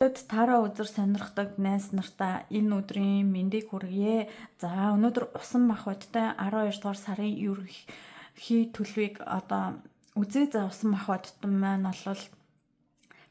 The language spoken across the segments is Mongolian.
Таараа үзэр сонирхдаг найз нартаа энэ өдрийн мэндийг хүргье. За өнөөдөр усан махбодтой 12 дугаар сарын ерөнхий төлөвийг одоо үзье. За усан махбодтон маань бол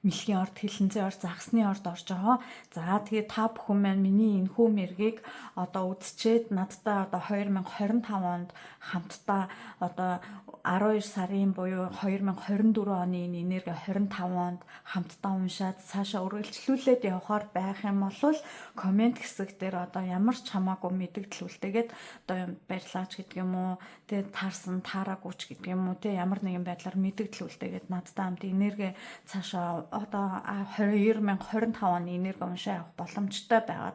мэлхийн орд, хилэнцэн орд, загсны орд орж байгаа. За тэгээ та бүхэн маань миний энэхүү мэргийг одоо үзчихэд надтай одоо 2025 онд хамтдаа одоо 12 сарын буюу 2024 оны энэ энерги 25 онд хамтдаа уншаад цаашаа үргэлжлүүлээд явахаар байх юм бол комент хэсэг дээр одоо ямар ч хамаагүй мэдээлэл үлдээгээд одоо баярлаач гэдэг юм уу, тэгээ таарсан таараагүй ч гэдэг юм уу, тэгээ ямар нэгэн байдлаар мэдээлэл үлдээгээд надтай хамт энерги цаашаа одоо 2025 оны энерги уншаа явах боломжтой байгаа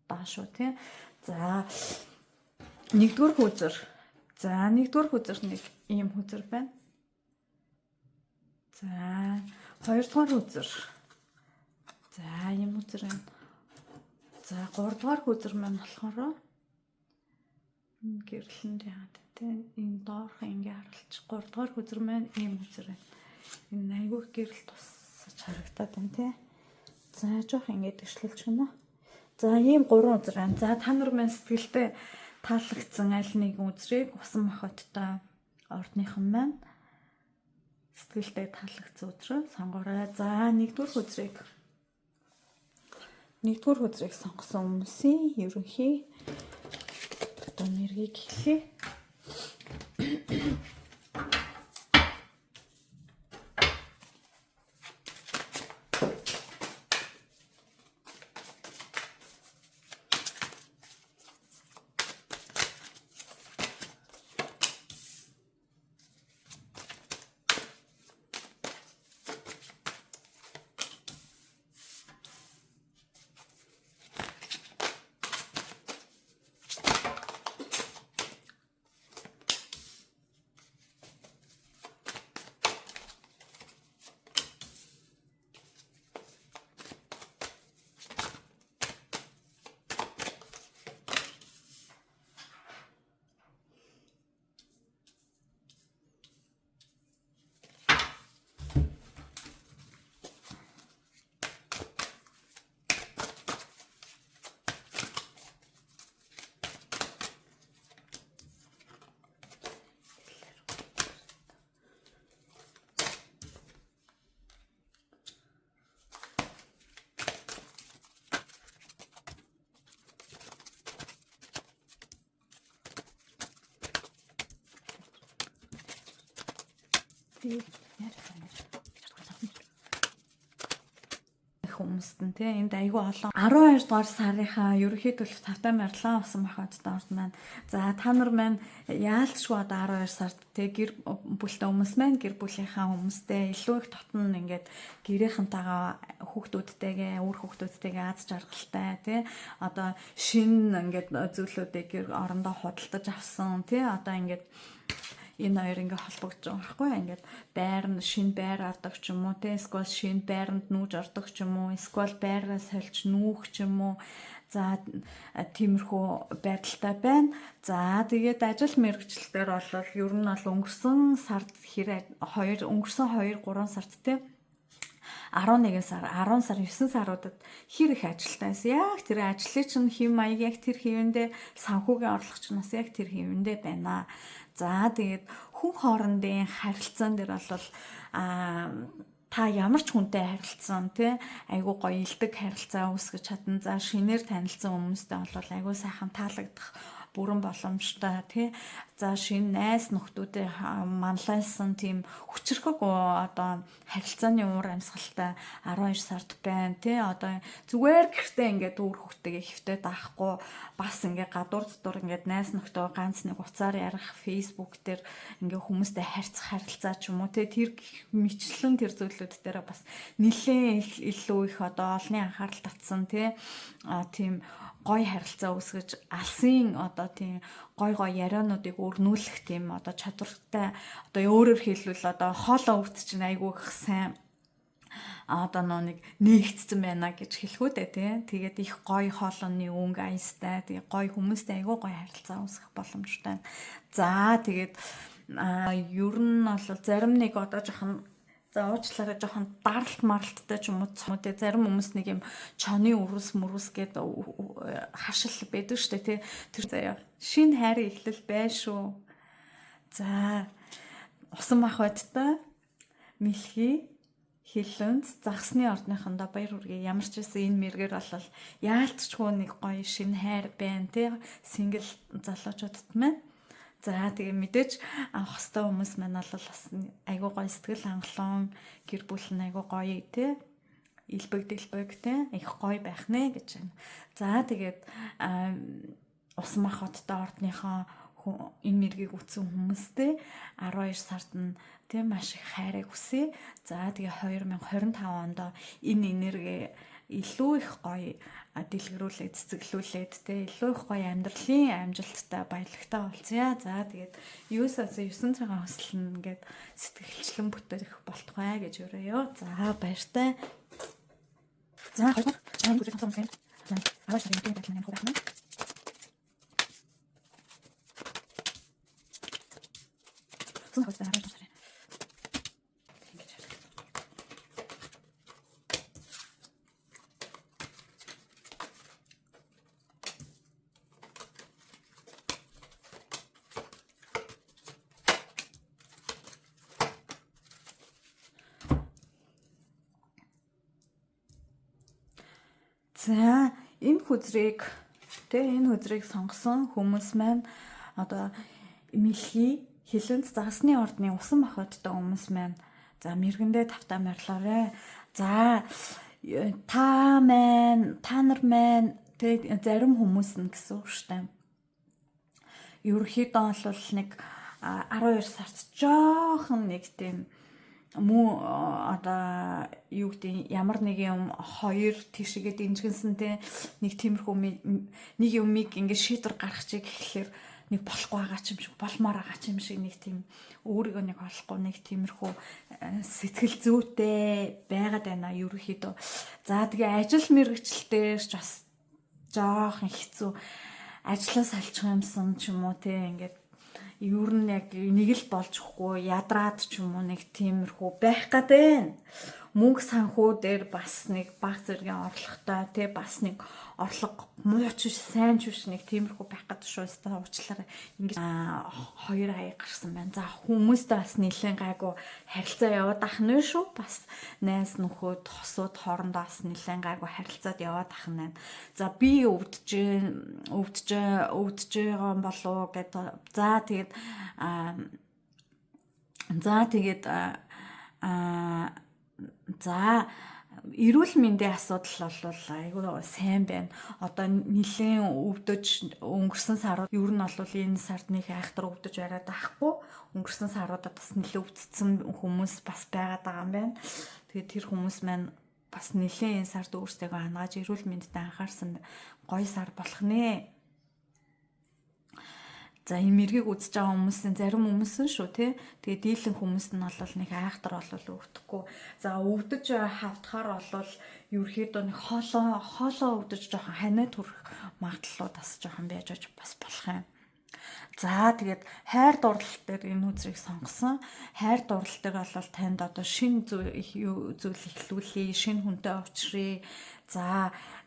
даа шүү тий. За нэгдүгээр хүзэр. За нэгдүгээр хүзэр нэг ийм хүзэр байна. За хоёрдугаар хүзэр. За ийм хүзэр байна. За гуравдугаар хүзэр маань болохоор гэрлэнд яагаад тий энэ доорх ингээ харалч гуравдугаар хүзэр маань ийм хүзэр байна. Энэ айгүй гэрэл тусаж харагдаад байна тий. За жоох ингээд төшлүүлж гэнэ. За ийм 3 үзэр байна. За та нар маань сэтгэлдээ таалагдсан аль нэгэн үзрийг усан махбодтой ордныхан маань сэтгэлдээ таалагдсан үзрээ сонгоорой. За нэгдүгээр хүзрийг сонгосон хүмүүсийн ерөнхий одоо нэргийг хэлье. Хүмүүст нь тий энд айгүй олон 12 дугаар сарынхаа ерөнхий төлөв тавтай марлаа усан махбодтой орд маань. За та нар маань яалтчгүй одоо 12 сард тий гэр бүлтэй хүмүүс маань гэр бүлийнхаа хүмүүстэй илүү их дотн ингээд гэрийнхэнтэйгээ хүүхдүүдтэйгээ үр хүүхдүүдтэйгээ аз жаргалтай тий одоо шин ингээд зүйлүүдийг гэр орондоо худалдаж авсан тий одоо ингээд энэ хоёр ингээ холбогдож байгаа байхгүй ингээд байр нь шинэ байр авдаг ч юм уу те эсвэл шинэ байранд нүүж ордог ч юм уу эсвэл байраа сольж нүүх ч юм уу за тиймэрхүү байдалтай байна. За тэгээд ажил мэргэжилтээр бол ер нь бол өнгөрсөн сард өнгөрсөн 2-3 сард те 11 сар 10 сар 9 саруудад хэр их ажилтаа байсан. Яг тэр ажлыг чинь хэм маяг яг тэр хэвэндээ санхүүгийн орлогч нас яг тэр хэвэндээ байна. За тэгээд хүн хоорондын харилцаан дээр бол та ямар ч хүнтэй харилцсан тий айгуу гоё илдэг харилцаа үүсгэж чадна. За шинээр танилцсан хүмүүстэй бол айгуу сайхан таалагдах бүрэн боломжтой тий. За шинэ найз нөхдүүдээ манлайлсан тийм хүчрхэг одоо харилцааны уур амьсгалтай 12 сард байна тий. Одоо зүгээр гэртээ ингээд үр хөвгтэйгээ хөвтөө даахгүй бас ингээд гадуур дотор ингээд найз нөхдөө ганц нэг уцаар ярих фейсбુક дээр ингээд хүмүүстэй харьцах харилцаа ч юм уу тий. Тэр мэтлэн тэр зүйлүүд дээр бас нэлээд илүү их одоо олонний анхаарал татсан тий. Тийм гой харилцаа үүсгэж алсын одоо тийм гой яриануудыг өрнүүлэх тийм одоо чадвартай одоо өөрөөр хэлбэл одоо хоолоо өвт чинь айгүй их сайн одоо нэг нээгдсэн байна гэж хэлэхүү дээ тий. Тэгээд их гоё хоолойны өнгө аястай тэгээд гоё хүмүүстэй айгүй гоё харилцаа үүсгэх боломжтой. За тэгээд ер нь бол зарим нэг одоо жоохон За уучлаарай жоохон даралт маралттай ч юм уу цомтой зарим хүмүүс нэг юм чоны өрөс мөрөс гэдэг хашил байдаг шүү дээ тий. Тэр заяа шинэ хайр эхлэл бай шүү. За усан мах байдтай мэлхий хилэнц загсны ордныхондоо баяр хүргэе. Ямар ч байсан энэ мэргээр бол яалтчгүй нэг гоё шинэ хайр байна тий. Сингл залуучуудад маань. За тэгээ мэдээж авах хэвээр хүмүүс маань бол бас айгуу гоё сэтгэл хангалуун гэр бүл нь айгуу гоё тий. Илбэг дэлбэг тий. Их гоё байх нэ гэж байна. За тэгээд ус махуудтай ордныхоо энэ мэргийг үтсэн хүмүүстэй 12 сард нь тий маш их хайрыг хүсье. За тэгээ 2025 онд энэ энерги илүү их гоё дэлгэрүүлээд цэцэглүүлээд те илүү их гоё амьдралын амжилттай баялагтай болцъя. За тэгээд юусаас 9 цагаан хөслөн ингээд сэтгэлчлэн бүтээх болтугай гэж өрөөё. За баяртай. За хоёр сайн бүжиг сонссон юм. Аваа ширээ гэдэг юм байна. Сон хойд аваа сонсоо. За энэ хүзрийг сонгосон хүмүүс маань одоо мэлхий хилэнц загсны ордны усан махбодтой хүмүүс маань за мэргэндээ тавтаа морилоорой. За та нар маань тэг зарим хүмүүс нь гэсэн үг шүү дээ. Ерөнхийдөө бол нэг 12 сард жоохон нэг тийм муу одоо юу гэдэг ямар нэг юм хоёр тийшээгээ дэмжгэнсэнтэй нэг тиймэрхүү нэг юмыг ингээд шийдвэр гаргах чиг гэхлээр нэг болохгүй байгаа ч юм шиг болмоор байгаа ч юм шиг нэг тийм өөрийгөө нэг олохгүй нэг тиймэрхүү сэтгэл зүйтэй байгаад байна ерөнхийдөө. За тэгээ ажил мэргэжилтэйч бас жоохон хэцүү ажлаас алчих юмсан ч юм уу те ингээд ер нь яг нэг л болж өгөхгүй ядраад ч юм уу нэг тиймэрхүү байх гэдэг. Мөнгө санхүү дээр бас нэг баг зэргийн орлоготой тий бас нэг орлого мууч биш сайн ч биш нэг тиймэрхүү байх гэдэг шүү. Өстой уучлаарай. Ингээд хоёр хаяг гарсан байна. За хүмүүстэй бас нэлээд гайгүй харилцаа яваад ах нь шүү. Бас найз нөхөд хосууд хоорондоо бас нэлээд гайгүй харилцаад яваад ах нь байна. За би өвдөж байгаа юм болов гэдэг. За эрүүл мэндийн асуудал бол айгүй сайн байна. Одоо нэлээд өвдөж өнгөрсөн сарууд ер нь бол энэ сард нэг айхтар өвдөж байгаад байхгүй. Өнгөрсөн саруудад бас нэлээд өвдсөн хүмүүс бас байгаад байгаа юм байна. Тэгээд тэр хүмүүс маань бас нэлээд энэ сард өөрсдөө хангааж эрүүл мэндэд анхаарсан гоё сар болох нэ. За энэ мэргийг үзэж байгаа хүмүүсийн зарим хүмүүс нь шүү тий. Тэгээ дийлэн хүмүүс нь бол нэг айхтар болол өвдөхгүй. За өвдөж хавтахаар бол ерөөхдөө нэг хоолоо өвдөж жоохон ханиа төрөх магадлалууд бас жоохон байж бас болох юм. За тэгээд хайр дурлал дээр энэ үзрийг сонгосон. Хайр дурлал дээр бол танд одоо шинэ зүйл ихлүүлээ, шинэ хүнтэй уулзраа. За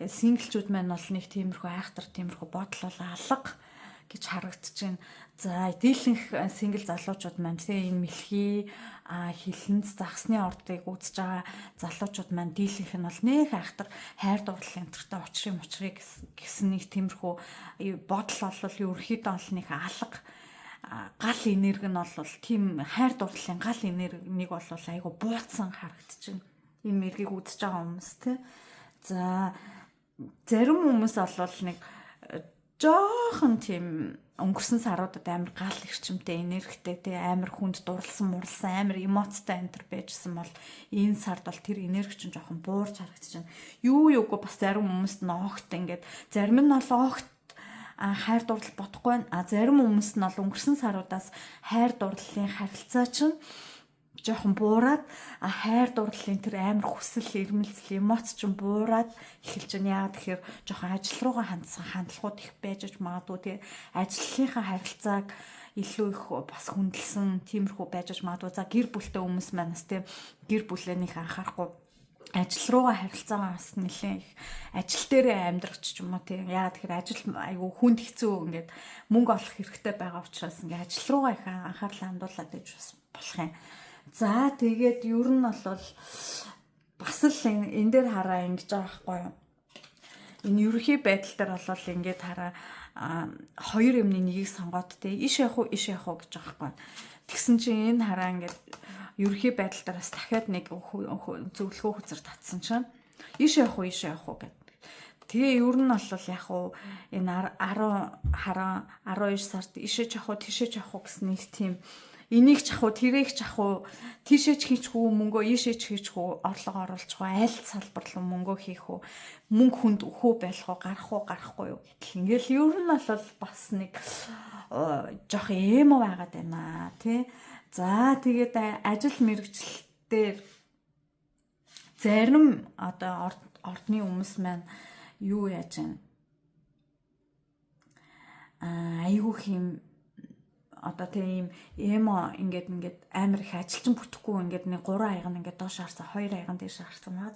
синглчүүд маань бол нэг тиймэрхүү айхтар тиймэрхүү бодол бол алга гэж харагдаж байна. За дийлэнх сингл залуучууд маань тэгээ энэ мэлхий хилэнц загсны ордыг үзэж байгаа залуучууд маань дийлэнх нь бол нэх айхтар хайр дурлалын энтертэй учрыг гэсэн нэг тиймэрхүү бодол бол ерөөхдөө бол нэг алга гал энерги нь бол тийм хайр дурлалын гал энергийг бол айгу бууцсан харагдаж байна. Энэ мэргийг үзэж байгаа хүмүүс те. За зарим хүмүүс бол нэг жоохон тийм өнгөрсөн саруудад амар гал эрчимтэй энергитэй те амар хүнд дурлсан амар эмоцтой энтер байжсэн бол энэ сард бол тэр энерги чинь жоохон буурч харагдаж байна. Юугүй бас зарим хүмүүст нь огт ингээд зарим нь бол огт хайр дурлал бодохгүй байна. Зарим хүмүүст нь бол өнгөрсөн саруудаас хайр дурлалын харилцаа чинь жоохон буураад хайр дурлалын тэр амар хүсэл эрмэлзэл эмоц ч буураад эхэлж байна. Яа тэгэхээр жоохон ажил руугаа хандсан хандлагууд их байж магадгүй. Тэгээ ажлынхаа харилцааг илүү их бас хүндэлсэн тиймэрхүү байж магадгүй. За гэр бүлтэй хүмүүс манаас тийм гэр бүлээнийх анхаарахгүй ажил руугаа харилцаагаа бас нэлээд их ажил дээрээ амьдрах ч юм уу тийм. Яагаад тэгэхээр ажил айгүй хүнд хэцүү ингээд мөнгө олох хэрэгтэй байгаа учраас ингээд ажил руугаа их анхаарлаа хандуулаад иж бас болох юм. За тэгээд ер нь бол бас л энэ дээр хараа ингэж байгаа байхгүй юу. Энэ ерөнхий байдал дээр бол ингээд хараа хоёр юмны нэгийг сонгоод те иш явах уу гэж байгаа байхгүй. Тэгсэн чинь энэ хараа ингээд ерөнхий байдал дээр бас дахиад нэг зөвлөгөө хүзэр татсан чинь иш явах уу гэд. Тэгээ ер нь бол яг уу энэ 12 сард ишэж явах уу тийшэж явах уу гэсэн нэг тийм энийг ч авах уу тэрийг ч авах уу тийшээ ч хийчихүү мөнгөө ийшээ ч хийчихүү орлого оруулчихгүй аль салбар руу мөнгөө хийх үү мөнгө хүнд өхөө байх уу гарахгүй юу гэтэл ингээл ер нь бол бас нэг жоох эмо байгаад байна тий. За тэгээд ажил мэргэжилтээр зарим одоо ордны хүмүүс маань юу яаж юм айгүйх юм одоо тийм эмо ингээд амар их ажилчин бүтэхгүй ингээд нэг 3 аяга ингээд доош харсан 2 аяга дээш харсан маа.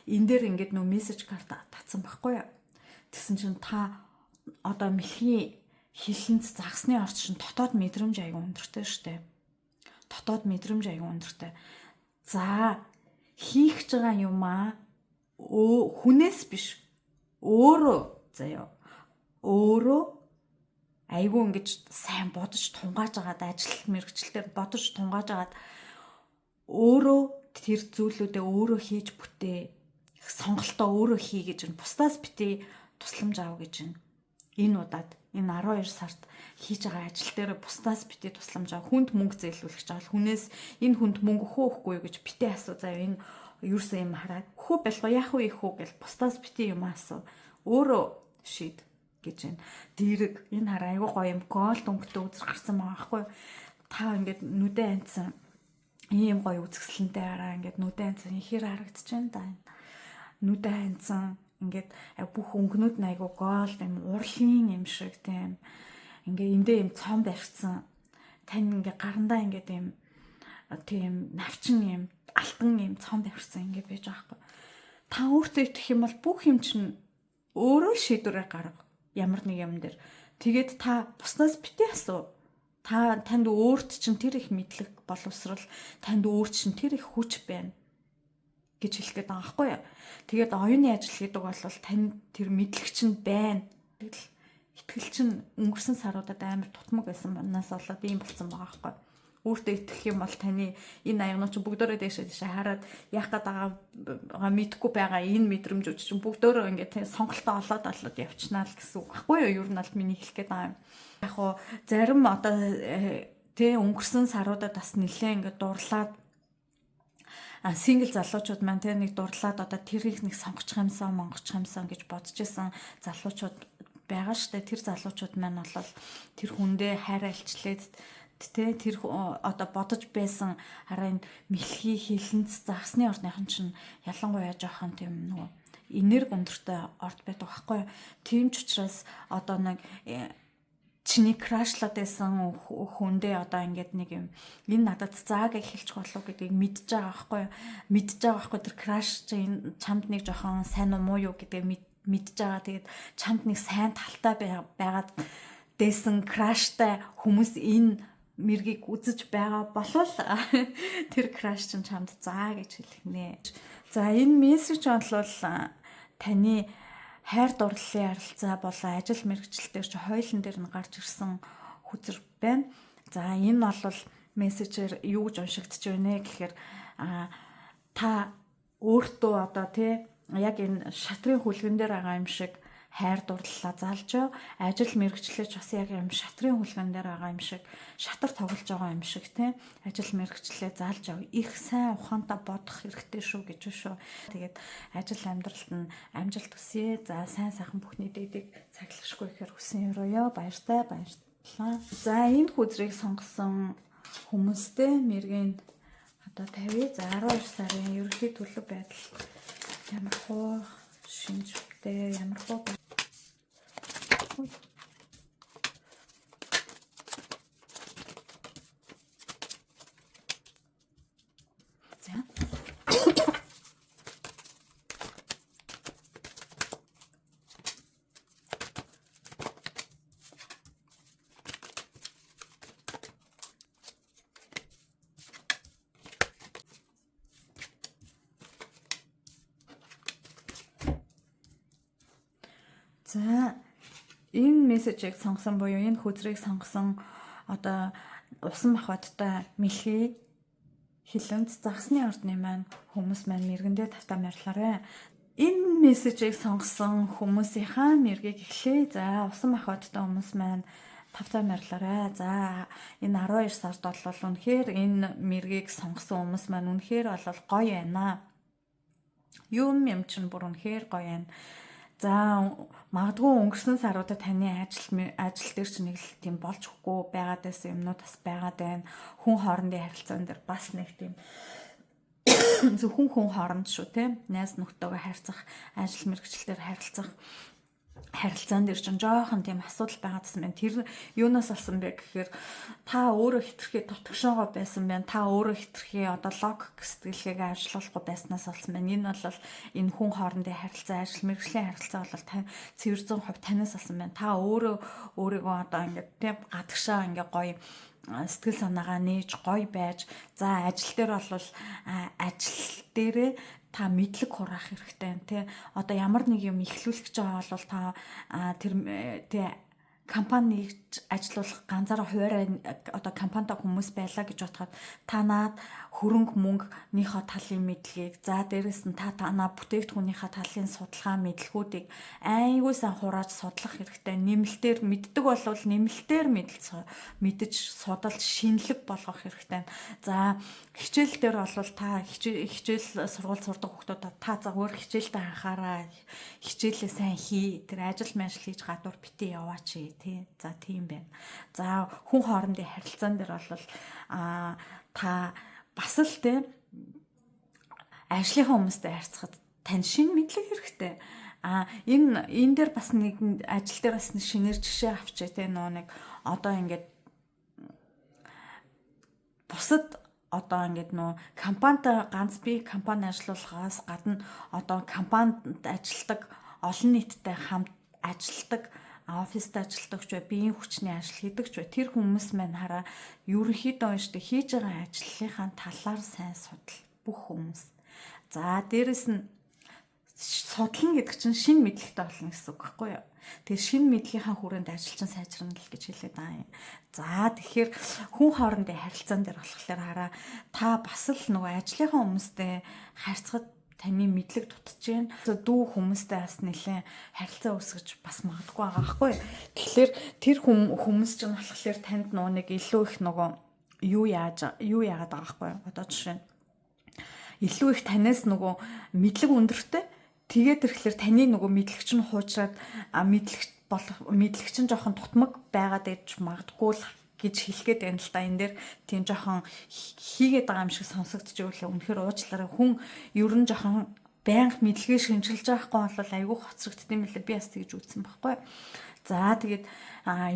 Энэ дээр ингээд нөө мессеж карт татсан байхгүй юу. Тэгсэн чинь та одоо мэлхий хилэнц загсны орч шин дотоод мэдрэмж аяга өндөртэй штэ. Дотоод мэдрэмж аяга өндөртэй. За хийх гэж байгаа юмаа хүнээс биш өөрөө заяа өөрөө айгүй ингэж сайн бодож тунгааж агаад ажил мэргэжилтээр бодож тунгааж агаад өөрөө тэр зүйлүүдээ өөрөө хийж бүтээ сонголтоо өөрөө хий гэж нь бусдаас битээ тусламж аав гэж нь энэ удаад энэ 12 сард хийж байгаа ажил дээр бусдаас битээ тусламж аав хүнд мөнгө зээлүүлэх гэж байгаа хүнээс энэ хүнд мөнгө өгөхгүй юу гэж битээ асуу. За энэ юусэн юм хараад хөө байлгаа яах вэ их үү гэж бусдаас битээ юм асуу өөрөө шийд гэж байна. Дэрэг энэ хараа айгуу гоё юм гол өнгөтэй үзэр гарсан байгаа байхгүй. Та ингээд нүдэ анцсан ийм гоё үзэсгэлэнтэй хараа ингээд нүдэ анцсан ихээр харагдаж байна да. Нүдэ анцсан ингээд бүх өнгөнүүд нь айгуу гол юм урлын юм шиг тийм. Ингээд эндээ юм цом барьцсан. Тань ингээд гарандаа ингээд юм тийм навчин юм алтан юм цом барьцсан ингээд байж байгаа байхгүй. Та өөртөө итгэх юм бол бүх юм чинь өөрөө шийдвэрээ гарга. Ямар нэг юм дээр. Тэгээд та буснаас битээ асуу. Танд өөрт чинь тэр их мэдлэг боловсрал, танд өөрт чинь тэр их хүч байна гэж хэлгээд байгаа байхгүй юу. Тэгээд оюуны ажил гэдэг бол танд тэр мэдлэг чинь байна. Итгэл чинь өнгөрсөн саруудад амар тутмаг байсан банаас болоод ийм болсон байгаа байхгүй юу. Өөртөө итгэх юм бол таны энэ аягнууд чинь бүгдөө дэшээ хараад яах гээд байгаа мэдхгүй байгаа энэ мэдрэмжүүд чинь бүгдөө ингээд сонголтоо олоод явчнаа л гэсэн үг байхгүй юу. Ер нь бол миний хэлэх гээд байгаа юм. Яг хуу зарим одоо өнгөрсөн саруудад бас нэлээ ингээд дурлаад сингл залуучууд маань нэг дурлаад одоо тэрийг нэг сонгочих юмсан гэж бодож исэн залуучууд байгаа штэ. Тэр залуучууд маань бол тэр хүндээ хайр альчлээд тэр одоо бодож байсан хараа энэ мэлхий хилэнц загсны ордныхан чинь ялангуяа жоохон тийм нөгөө энерги өндөртэй орд байдаг байхгүй. Тийм ч учраас одоо нэг чиний крашлаад байсан хүндээ одоо ингээд нэг юм энэ надад зааг эхэлчих болов гэдгийг мэдж байгаа байхгүй. Тэр краш чинь чамд нэг жоохон сайн уу муу юу гэдгийг мэдж байгаа. Тэгээд чамд нэг сайн талтай байгаад дэсэн краштай хүмүүс энэ мэргийг үзэж байгаа болол тэр краш чинь чамд заа гэж хэлнэ. За энэ мессеж бол таны хайр дурлалын харилцаа болон ажил мэргэжилтээр чи хойлон дээр нь гарч ирсэн хүзэр байна. За энэ бол мессежээр юу гэж уншигдож байна гэхээр та өөртөө одоо яг энэ шатрын хүлгэн дээр байгаа юм шиг хайр дурлалаа заалж яв. Ажил мэргэжлэж бас яг юм шатрын хүлгэн дээр байгаа юм шиг шатар тоглож байгаа юм шиг ажил мэргэжлээ заалж яв. Их сайн ухаантай бодох хэрэгтэй шүү гэж шүү. Тэгээд ажил амьдралд нь амжилт хүсье. За сайн сайхан бүхний дэдийг цаглагшгүй ихээр хүсэн өрөөё. Баярлалаа. За энэ хүзрийг сонгосон хүмүүстэй мэргийн одоо 50. За 12 сарын ерөнхий төлөв байдал ямар хөө шинжтэй ямар хөө За энэ мессежийг сонгосон буюу энэ хүзрийг сонгосон одоо усан махбаттай мэлхий хилэнц загсны ордны маань хүмүүс маань мэргэндээ тавтаа марлаарэ. Энэ мессежийг сонгосон хүмүүсийнхаа мэргийг эхлэе. За усан махбаттай хүмүүс маань тавтаа марлаарэ. За энэ 12 сард бол үнэхээр энэ мэргийг сонгосон хүмүүс маань үнэхээр бол гоё байна. Юм чинь бүр үнэхээр гоё байна. За магадгүй өнгөрсөн саруудад таны ажил дээр ч нэг л тийм болж өгөхгүй байгаад байсан юмнууд бас байгаад байна. Хүн хоорондын харилцаан дээр бас нэг тийм зөвхөн хүн хооронд шүү те. Найз нөхдөөгөө харьцах, ажил мэргэжилтээр харилцаан дээр ч жоохон тийм асуудал байгаадсан байна. Тэр юунаас болсон бэ гэхээр та өөрөө хитрхи тотгшоогоо байсан байна. Та өөрөө хитрхи одоо логик сэтгэлгээг ажиллуулахгүй байснаас болсон байна. Энэ бол энэ хүн хоорондын харилцаа, ажил мэргэжлийн харилцаа бол цэвэр 100% танаас болсон байна. Та өөрийгөө одоо ингээд тийм гадагшаа ингээд гоё сэтгэл санаагаа нээж гоё байж за ажил дээр бол ажил дээрээ та мэдлэг хураах хэрэгтэй юм тий. Одоо ямар нэг юм эхлүүлэх гэж байгаа бол та тэр тий компаниг ажиллуулах ганцаараа хуваарай одоо компанитай хүмүүс байлаа гэж бодоход та наад хөрөнгө мөнгөнийхөө талын мэдлэгийг за дээрэс нь та танаа бүтээгдэхүүнийхээ талын судалгаа мэдлгүүдийг айгүй сайн хурааж судлах хэрэгтэй. Нэмэлтээр мэддэг болвол нэмэлтээр мэдж судалж шинэлэг болгох хэрэгтэй. За хичээл дээр бол та хичээл сургууль сурдаг хүмүүсд та загвар хичээлдээ анхаараа хичээлээ сайн хий. Тэр ажил хийж гадуур битээ яваач тий. За тийм байна. За хүн хоорондын харилцаан дээр бол та бас л тий ажлынхаа хүмүүстэй харьцахад тань шинэ мэдлэг хэрэгтэй. Энэ дээр бас нэг ажил дээр бас шинээр жишээ авчээ тий нэг одоо ингээд бусад одоо ингээд компанитай ганц би компани ажиллуулахаас гадна одоо компанид ажилдаг олон нийттэй хамт ажилдаг оффист ажилдаг ч бай, биеийн хүчний ажил хийдэг ч бай. Тэр хүмүүс маань хараа ерөнхийдөө штэ хийж байгаа ажлынхаа талаар сайн судал бүх хүмүүс. За дээрэс нь судлана гэдэг чинь шинэ мэдлэгтэй болно гэсэн үг байхгүй юу? Тэгээ шинэ мэдлэгийнхаа хүрээнд ажилчин сайжрна л гэж хэлээд байгаа юм. За тэгэхээр хүн хоорондын харилцаан дээр болохоор хараа та бас л нөгөө ажлынхаа хүмүүстэй харьцахад таны мэдлэг дутж байна. Дүү хүмүүстэй бас нэлээд харилцаа үүсгэж бас магадгүй байгаа байхгүй. Тэгэхээр тэр хүмүүс ч нь болохоор танд нэг илүү их юу яагаад байгаа байхгүй. Одоо жишээ нь илүү их танаас мэдлэг өндөртэй. Тэгээд ирэхлээр таны мэдлэгч нь хуучраад мэдлэгч нь жоохон тутмаг байгаад ээж магадгүй л гэж хэлгээд байна л да. Энэ дээр тийм жоохон хийгээд байгаа юм шиг сонсогдож ивэл үнэхээр уучлаарай. Хүн ер нь жоохон байнга мэдлэгээ шинжилж байгаахгүй бол айгүй хоцрогдсон юм лээ. Би бас тэгж үзсэн байхгүй. За тэгээд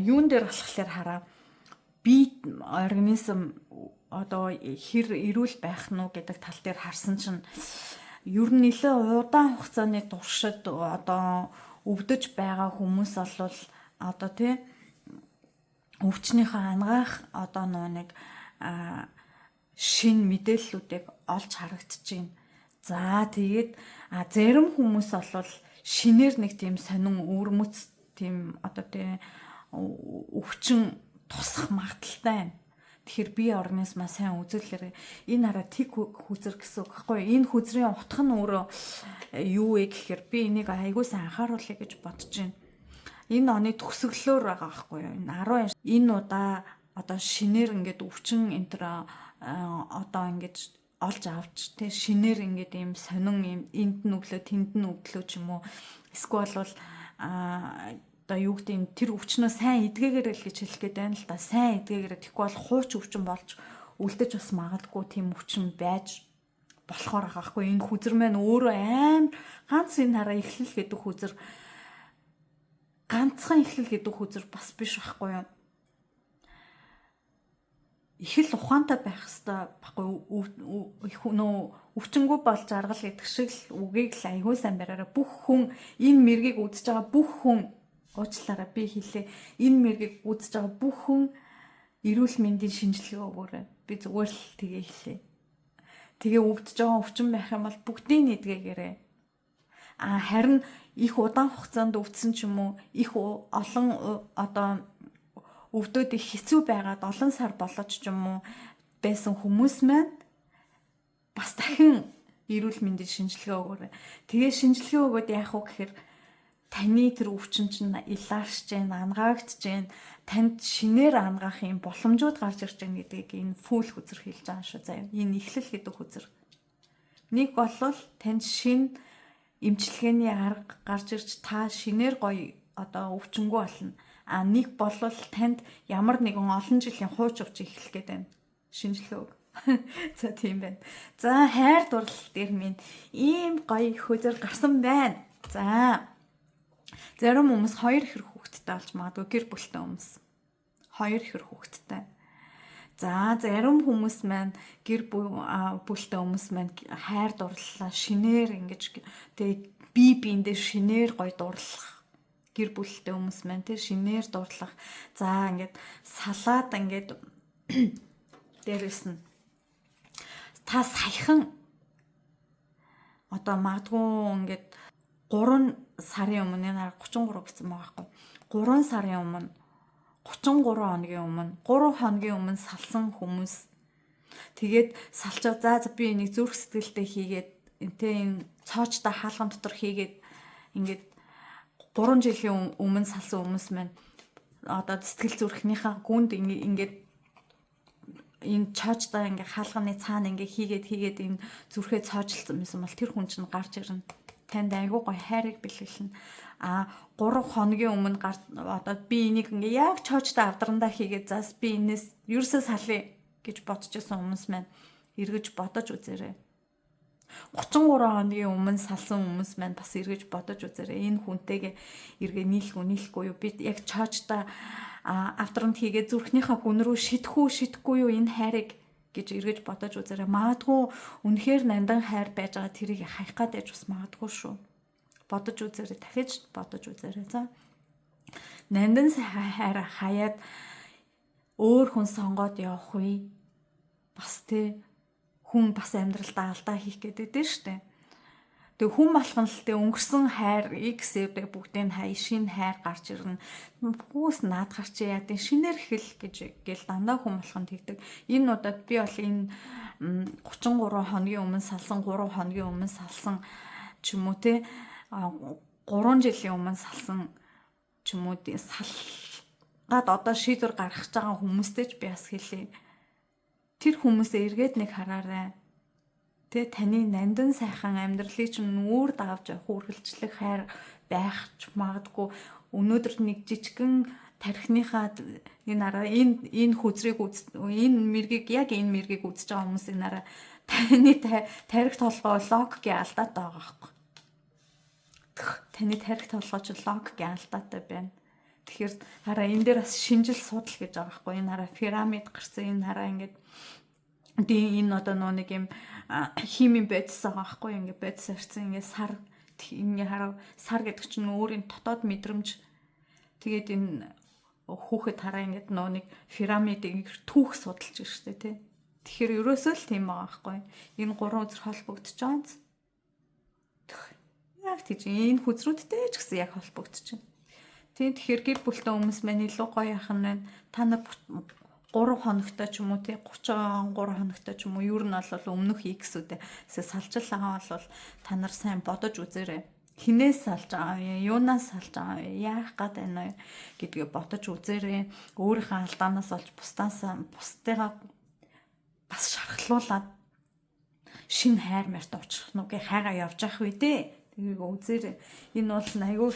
юун дээр болохоор хараа би организм одоо хэр эрүүл байх нь гэдэг тал дээр харсан чинь ер нь нэлээд удаан хугацааны туршид одоо өвдөж байгаа хүмүүс бол одоо тий өвчнийхөө ангаах одоо нэг шин мэдээллүүдийг олж харагдаж байна. За тэгээд зарим хүмүүс бол шинээр нэг тийм сонин өвөрмөц тийм одоо тий өвчин тусах магадaltaй байна. Тэгэхээр бие организмаа сайн үзүүлээрэй. Энэ хараа тэг хүзэр гэсэн үг байхгүй. Энэ хүзрийн утга нь өөрөө юу вэ гэхээр би энийг айгүй сайн анхааруулъя гэж бодож байна. Энэ оны төгсгөлөөр байгаа байхгүй юу? Энэ 12 энэ удаа одоо шинээр ингээд өвчин энтер одоо ингээд олж авч тэ шинээр ингээд ийм сонин ийм энд нь өглөө тэнд нь өглөө ч юм уу эсвэл бол одоо юу гэдэг тэр өвчнөө сайн эдгээгээрэй л гэж хэлэх гээд байна л да. Сайн эдгээгээрэй тэгэхгүй бол хууч өвчин болж үлдэж бас магадгүй тийм өвчин байж болохоор байгаа байхгүй. Энэ хүзэр маань өөрөө амар ганц энэ хараа эхлэл гэдэг хүзэр ганцхан эхлэл гэдэг хүзэр бас биш байхгүй юу? Их л ухаантай байх хэрэгтэй байхгүй юу? Өвчнгүү болж аргал гэдэг шиг л үгийг л аягүй сайн бариараа бүх хүн энэ мэргийг үзэж байгаа бүх хүн уучлаарай би хэлээ. Энэ мэргийг үзэж байгаа бүх хүн эрүүл мэндийн шинжилгээ өгөөрэй. Би зүгээр л тгээ хэлээ. Тэгээ өвдөж байгаа өвчин байх юм бол бүгдийг нэдгээгээрэй. Харин их удаан хугацаанд өвдсөн ч юм уу, их олон одоо өвдөд их хэцүү байгаад олон сар болоод ч юм уу байсан хүмүүс маань бас дахин эрүүл мэндийн шинжилгээ өгөөрэй. Тэгээ шинжилгээ өгөөд яах вэ гэхээр таны тэр өвчин чинь илаарч जैन, ангаагч जैन, танд шинээр ангаах юм боломжууд гарч ирж байгаа гэдгийг энэ фул хүзэр хэлж байгаа шүү. За энэ эхлэл гэдэг хүзэр. Нэг болвол танд шин эмчилгээний арга гарч ирж та шинээр гоё одоо өвчнгөө болно. Нэг болвол танд ямар нэгэн олон жилийн хууч өвч эхлэх гээд байна. Шинжилгээ өг. За тийм байна. За хайр дурлал дээр минь ийм гоё хөзөр гарсан байна. За зарим хүмүүс 2 ихэр хүүхэдтэй болж магадгүй гэр бүлтэй хүмүүс. 2 ихэр хүүхэдтэй. За зарим хүмүүс маань гэр бүлтэй хүмүүс маань хайр дурлалаа шинээр ингэж тэгээ бие биендээ шинээр гоё дурлах. Гэр бүлтэй хүмүүс маань тий шинээр дурлах. За ингээд салаад ингээд дээрээс нь та саяхан одоо магадгүй ингээд 3 сарын өмнө энэ 33 гэсэн байгаа байхгүй. 3 сарын өмнө 33 хоногийн өмнө 3 хоногийн өмнө салсан хүмүүс тэгээд салчаа за би энийг зүрх сэтгэлдээ хийгээд энэ цоочтой хаалган дотор хийгээд ингээд 3 жилийн өмнө салсан хүмүүс маань одоо сэтгэл зүрхнийхээ гүнд ингээд энэ цоочтой ингээ хаалганы цаана ингээ хийгээд энэ зүрхээ цоочилсан байсан бол тэр хүн чинь гарч ирнэ. Танд айгуу гоё хайрыг бэлгэлнэ. 3 хоногийн өмнө одоо би энийг ингээ яг цоочтой авдрандаа хийгээд зас би энэс ерөөсөө салъя гэж бодож байсан хүмүүс маань эргэж бодож үзээрэй. 33 хоногийн өмнө салсан хүмүүс маань бас эргэж бодож үзээрэй. Энэ хүнтэйгээ эргээ нийлэхгүй юу? Би яг цоочтой авдранд хийгээд зүрхнийхээ гүн рүү шитгэхгүй юу энэ хайрыг гэж эргэж бодож үзээрэй. Магадгүй үнэхээр нандан хайр байж байгаа тэрийг хаях гад байж бас магадгүй шүү. Бодож үзээрэй. Дахиж бодож үзээрэй. За. Нандан хайр хаяад өөр хүн сонгоод явах үе бас хүн бас амьдралдаа алдаа хийх гэдэг дээ шүү дээ. Тэг хүн болгон л тэг өнгөрсөн хайр X бүгдийг хай шинэ хайр гарч ирнэ. Бүс наад гарч яа дээ шинээр хэл гэл дандаа хүн болгонд тэгдэг. Энэ удаад би бол энэ 33 хоногийн өмнө салсан 3 хоногийн өмнө салсан ч юм уу те 3 жилийн өмнө салсан ч юм уу салгаад одоо шийдвэр гаргаж байгаа хүмүүстэй ч би бас хэлье. Тэр хүмүүсээ эргээд нэг хараарай. Тэ таны нандан сайхан амьдралыг чинь нүүр давж хүргэлжлэх хайр байх ч магадгүй өнөөдөр нэг жижигэн тархиныхаа энэ хүзрийг энэ мэргийг яг энэ мэргийг үзэж байгаа хүмүүс энэ араа таны тархи толгой логикийн алдаатай байгаа байхгүй. Таны тархи толгой ч логикийн алдаатай байна. Тэгэхээр хараа энэ дээр бас шинжил судал гэж байгаа байхгүй. Энэ хараа пирамид гарсан энэ хараа ингээд энэ одоо нэг юм химийн бодис байгаа байхгүй ингээ бодис арцсан ингээ сар ингээ хараа сар гэдэг чинь өөрийн дотоод мэдрэмж тэгээд энэ хүүхэд хараа ингээ нэг пирамидыг түүх судалж байна шүү дээ тий. Тэгэхээр ерөөсөө л тийм байгаа байхгүй. Энэ 3 үзэр холбогдож байгаа. Яг тийч энэ хүзрүүдтэй ч гэсэн яг холбогдож байна. Тэгэхээр гэр бүлтэй хүмүүс маань илүү гоё яах нь байна. Та нар 3 хоногтой ч юм уу тий 33 хоногтой ч юм уу ер нь бол өмнөх X-үүдээ салжил байгаа бол та нар сайн бодож үзээрэй. Хинээс салж байгаа юунаас салж байгаа яах гээд байна гэдгээ бодож үзээрэй. Өөрийнхөө алдаанаас олж бусдыгаа бас шархлуулаад шинэ хайр мэрт уучрах нүгэ хайгаа явж явах үе дээ. Тэрийг үзээрэй. Энэ бол айгүй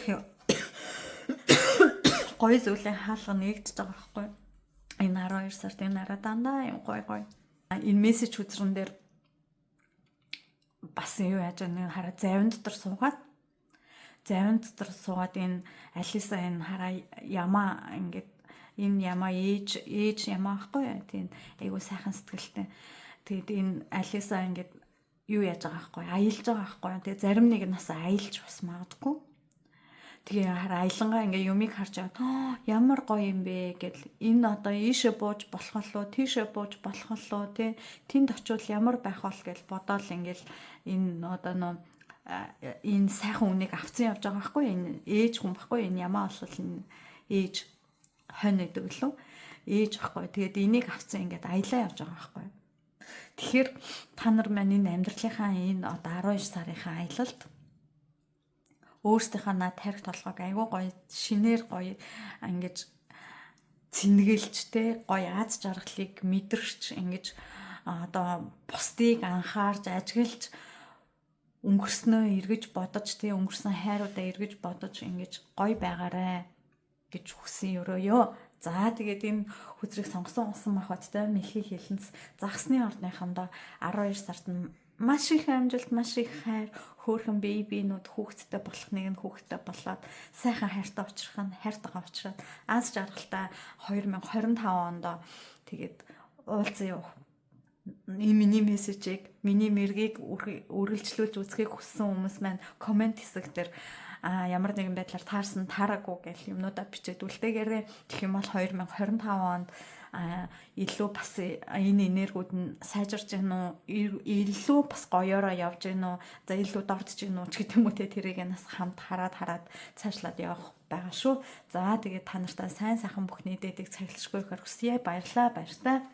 гоё зүйлээ хаалга нэгдэж байгаа байхгүй. Энэ 12 сард энэ араа дандаа юм гой. Энэ мессеж хүзрэн дээр бас юу яаж нэг хараа завин дотор суугаад энэ Алиса энэ хараа ямаа ингээд энэ ямаа ээж ямаа ахгүй тийм айгуу сайхан сэтгэлтэй. Тэгээд энэ Алиса ингээд юу яаж байгаа ахгүй аялж байгаа ахгүй. Тэгээд зарим нэг нас аялж бас магадгүй. Тэгээ хараа аялангаа ингээ юмыг харж байгаа. Ямар гоё юм бэ гэл энэ одоо ийшээ бууж болох болоо тийшээ бууж болох болоо тий тэнд очивол ямар байх бол гэл бодоол ингээл энэ одоо энэ сайхан үнийг авцсан явж байгаа байхгүй энэ ээж хүн байхгүй энэ ямаа болол энэ ээж хонь гэдэг лөө ээж байхгүй тэгээд энийг авцсан ингээд аялаа явж байгаа байхгүй. Тэгэхээр та нар маань энэ амьдралынхаа энэ одоо 12 сарынхаа аялалд өөрсдийнхөө над тарих толгойг айгүй гоё шинээр гоё ингэж цэнгэлж те гоё аз жаргалыг мэдэрч ингэж одоо бусдыг анхаарч ажиглаж өнгөрснөө эргэж бодож те өнгөрсөн хайруудаа эргэж бодож ингэж гоё байгаарэ гэж хүсэн өрөөё. За тэгээд энэ хүзрийг сонгосон махбаттай мэлхий хэлэнц загсны орныхондоо 12 сард маш их амжилт, маш их хайр, хөөрхөн бибинүүд хүүхэдтэй болох нэг нь хүүхэдтэй болоод сайхан хайртай уулзрах нь хайртайгаа уулзраад аз жаргалтай 2025 онд тэгээд уулзъя. Миний мессежийг, миний мэргийг үргэлжлүүлж үзхийг хүссэн хүмүүс маань комент хэсэг дээр ямар нэгэн байдлаар таарсан таараагүй гэх юмнуудаа бичээд үлдээгээрээ тэгэх юм бол 2025 онд илүү бас энэ энергиуд нь сайжирч гин үү илүү бас гоёороо явж гин үү за илүү дордж гин үү ч гэдэг юм уу те тэрийг нас хамт хараад цаашлаад явах байгаа шүү. За тэгээд та нартай сайн сайхан бүх нийтэдийг цахилчгүй ихэр хүсье. Баярлалаа.